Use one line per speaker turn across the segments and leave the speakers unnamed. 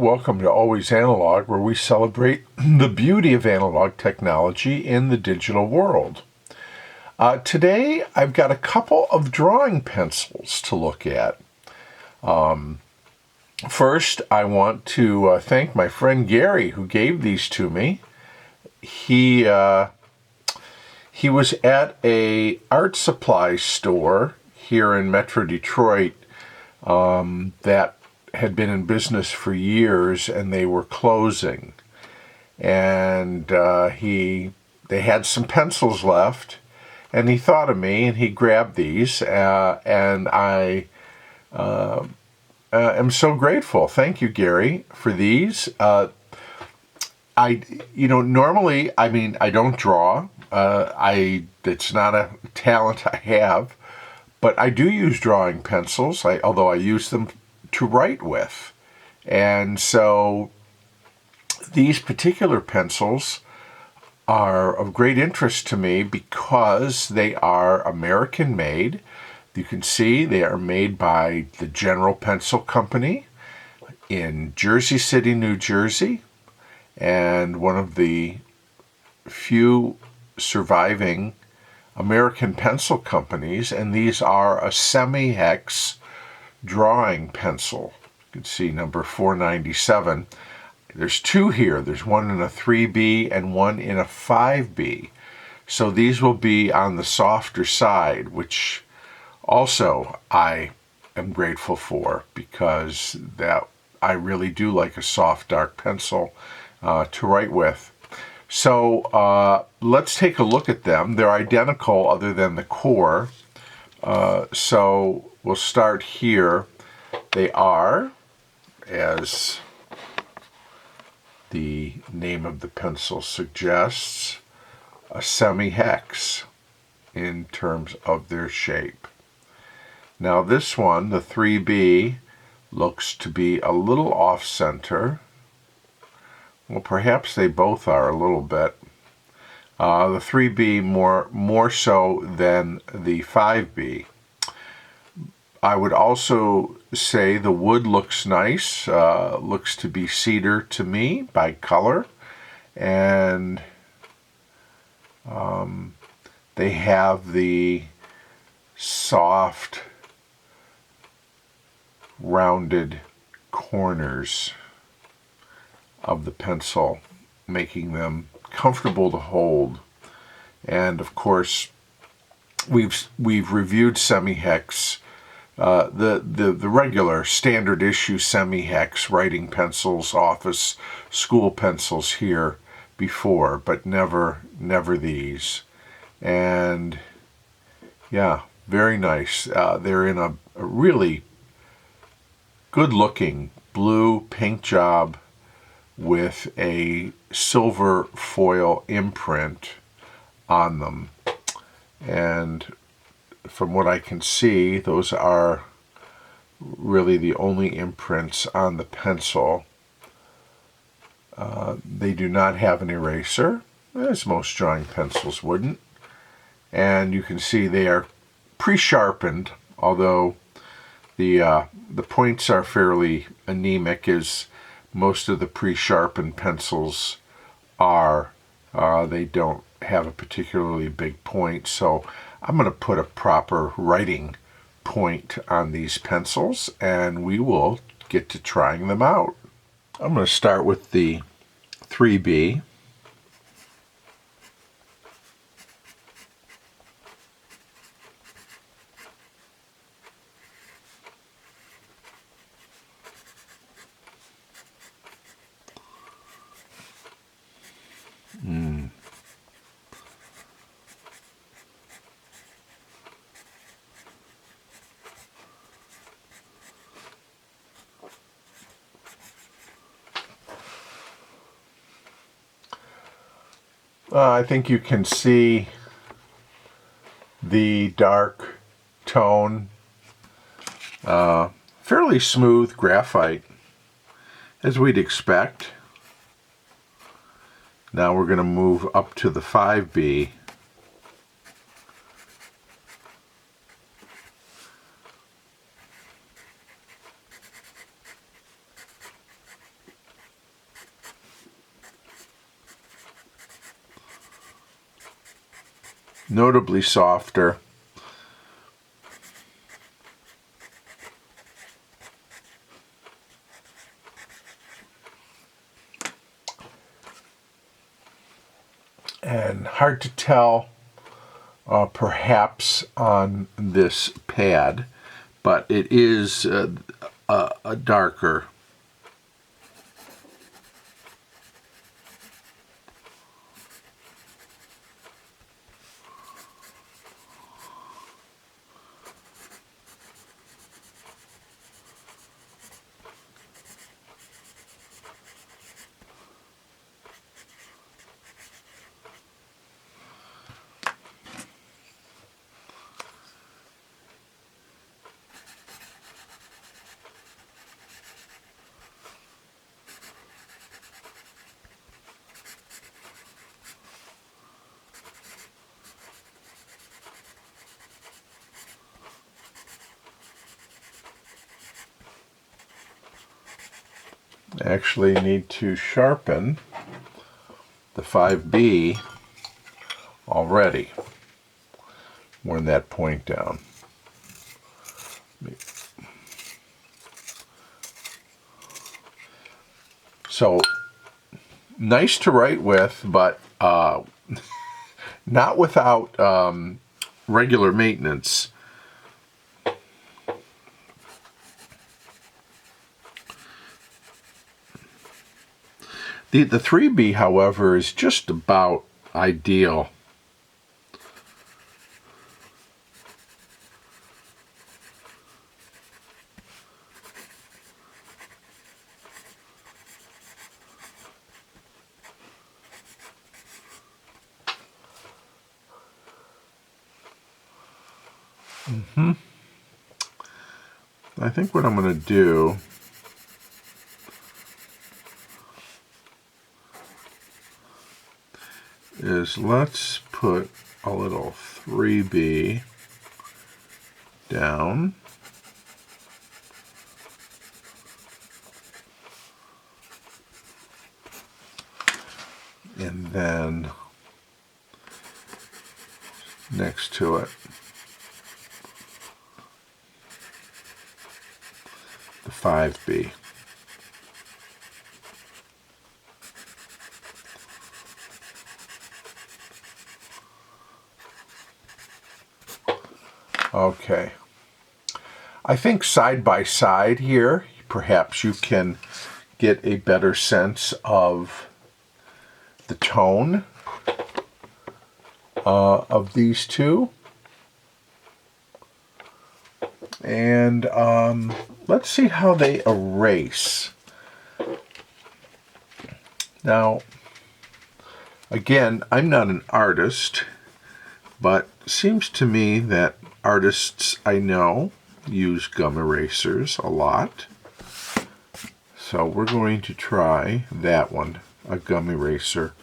Welcome to Always Analog, where we celebrate the beauty of analog technology in the digital world. Today, I've got a couple of drawing pencils to look at. First, I want to thank my friend Gary, who gave these to me. He was at a art supply store here in Metro Detroit that had been in business for years, and they were closing. And they had some pencils left, and he thought of me, and he grabbed these, and I am so grateful. Thank you, Gary, for these. Normally, I don't draw. It's not a talent I have, but I do use drawing pencils, although I use them to write with. And so these particular pencils are of great interest to me because they are American made. You can see they are made by the General Pencil Company in Jersey City, New Jersey, and one of the few surviving American pencil companies, and these are a Semi-Hex drawing pencil. You can see number 497. There's two here. There's one in a 3B and one in a 5B. So these will be on the softer side, which also I am grateful for, because that I really do like a soft, dark pencil to write with. So let's take a look at them. They're identical other than the core. So we'll start here. They are, as the name of the pencil suggests, a semi-hex in terms of their shape. Now this one, the 3B, looks to be a little off-center. Well, perhaps they both are a little bit. The 3B more so than the 5B. I would also say the wood looks nice, looks to be cedar to me by color, and they have the soft, rounded corners of the pencil, making them comfortable to hold. And of course, we've reviewed Semi-Hex, the regular standard issue Semi-Hex writing pencils, office, school pencils here before, but never these. And yeah, very nice. They're in a really good looking blue paint job with a silver foil imprint on them. And from what I can see, those are really the only imprints on the pencil. They do not have an eraser, as most drawing pencils wouldn't. And you can see they are pre-sharpened, although the points are fairly anemic, as most of the pre-sharpened pencils are. They don't have a particularly big point, so I'm going to put a proper writing point on these pencils, and we will get to trying them out. I'm going to start with the 3B. I think you can see the dark tone, fairly smooth graphite, as we'd expect. Now we're going to move up to the 5B. notably softer. And hard to tell perhaps on this pad, but it is a darker. Actually need to sharpen the 5B already. Worn that point down. So nice to write with, but not without regular maintenance. The 3B, however, is just about ideal. I think what I'm going to do is let's put a little 3B down. And then next to it, the 5B. Okay. I think side by side here, perhaps you can get a better sense of the tone of these two. And let's see how they erase. Now, again, I'm not an artist, but it seems to me that artists I know use gum erasers a lot. So we're going to try that one, a gum eraser,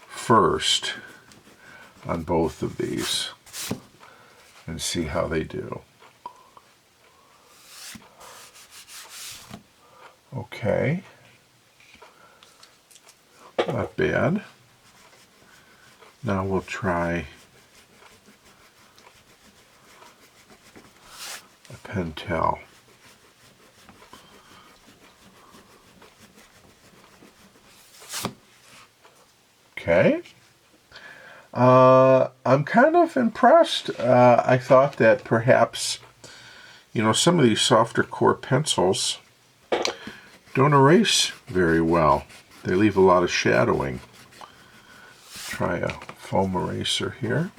first on both of these and see how they do. Okay, not bad. Now we'll try a Pentel. Okay. I'm kind of impressed. I thought that perhaps, some of these softer core pencils don't erase very well. They leave a lot of shadowing. Try a foam eraser here.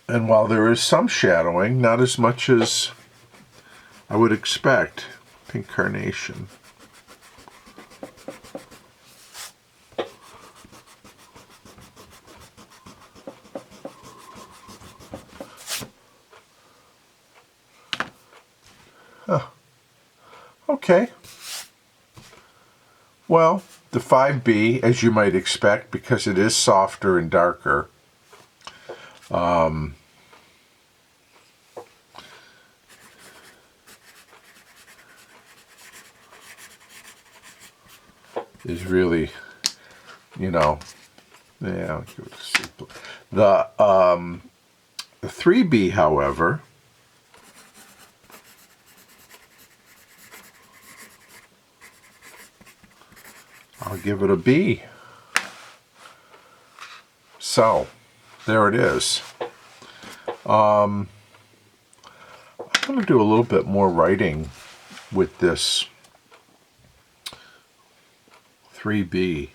And while there is some shadowing, not as much as I would expect. Pink carnation. Oh, okay. Well, the 5B, as you might expect, because it is softer and darker, is really, you know, yeah, I'll give it a C. The 3B, however, I'll give it a B. So, there it is. I'm going to do a little bit more writing with this 3B.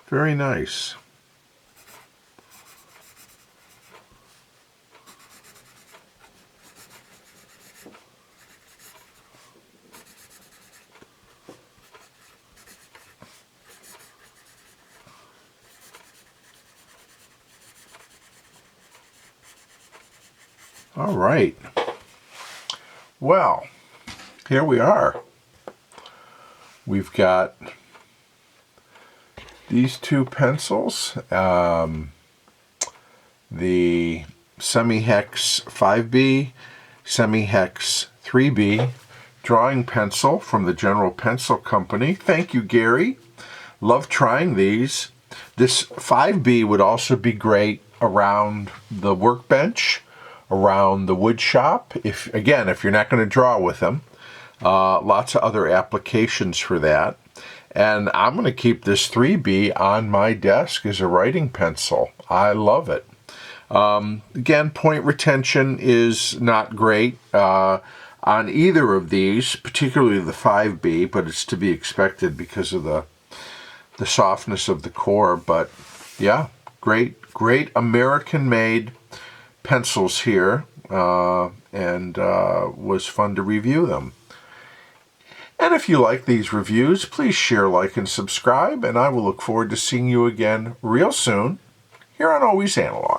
Very nice. All right. Well, here we are. We've got these two pencils, the Semi-Hex 5B, Semi-Hex 3B drawing pencil from the General Pencil Company. Thank you, Gary. Love trying these. This 5B would also be great around the workbench, around the wood shop. If you're not going to draw with them. Lots of other applications for that. And I'm going to keep this 3B on my desk as a writing pencil. I love it. Again, point retention is not great on either of these, particularly the 5B, but it's to be expected because of the softness of the core. But yeah, great American-made pencils here, and was fun to review them. And if you like these reviews, please share, like, and subscribe, and I will look forward to seeing you again real soon here on Always Analog.